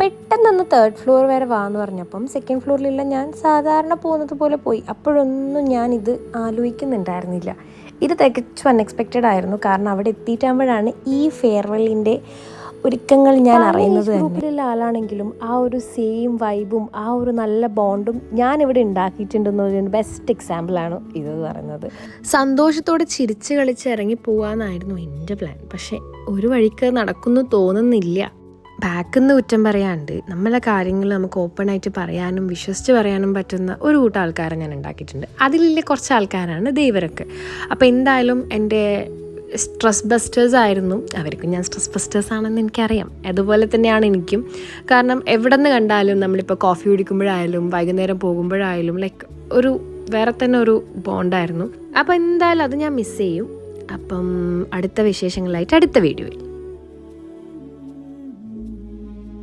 പെട്ടെന്നൊന്ന് 3rd floor വരെ വാന്ന് പറഞ്ഞപ്പം 2nd ഫ്ലോറിലുള്ള ഞാൻ സാധാരണ പോകുന്നത് പോലെ പോയി. അപ്പോഴൊന്നും ഞാനിത് ആലോചിക്കുന്നുണ്ടായിരുന്നില്ല. ഇത് തികച്ചും അൺഎക്സ്പെക്റ്റഡ് ആയിരുന്നു. കാരണം അവിടെ എത്തിയിട്ടാകുമ്പോഴാണ് ഈ ഫെയർവെല്ലിൻ്റെ ഒരുക്കങ്ങൾ ഞാൻ അറിയുന്നത്. ഗ്രൂപ്പിലുള്ള ആളാണെങ്കിലും ആ ഒരു സെയിം വൈബും ആ ഒരു നല്ല ബോണ്ടും ഞാനിവിടെ ഉണ്ടാക്കിയിട്ടുണ്ടെന്നൊരു ബെസ്റ്റ് എക്സാമ്പിളാണ് ഇതെന്ന് പറയുന്നത്. സന്തോഷത്തോടെ ചിരിച്ച് കളിച്ച് ഇറങ്ങി പോകാമെന്നായിരുന്നു എൻ്റെ പ്ലാൻ. പക്ഷേ ഒരു വഴിക്ക് നടക്കുന്നു തോന്നുന്നില്ല. ബാക്കിൽ നിന്ന് കുറ്റം പറയാണ്ട് നമ്മളെ കാര്യങ്ങൾ നമുക്ക് ഓപ്പണായിട്ട് പറയാനും വിശ്വസിച്ച് പറയാനും പറ്റുന്ന ഒരു കൂട്ടം ആൾക്കാരെ ഞാൻ ഉണ്ടാക്കിയിട്ടുണ്ട്. അതിലുള്ള കുറച്ച് ആൾക്കാരാണ് ഇവരൊക്കെ. അപ്പോൾ എന്തായാലും എൻ്റെ സ്ട്രെസ് ബസ്റ്റേഴ്സ് ആയിരുന്നു. അവർക്കും ഞാൻ സ്ട്രെസ് ബസ്റ്റേഴ്സ് ആണെന്ന് എനിക്കറിയാം. അതുപോലെ തന്നെയാണ് എനിക്കും. കാരണം എവിടെ നിന്ന് കണ്ടാലും നമ്മളിപ്പോൾ കോഫി കുടിക്കുമ്പോഴായാലും വൈകുന്നേരം പോകുമ്പോഴായാലും ലൈക്ക് ഒരു വേറെ തന്നെ ഒരു ബോണ്ടായിരുന്നു. അപ്പോൾ എന്തായാലും അത് ഞാൻ മിസ് ചെയ്യും. അപ്പം അടുത്ത വിശേഷങ്ങളായിട്ട് അടുത്ത വീഡിയോയിൽ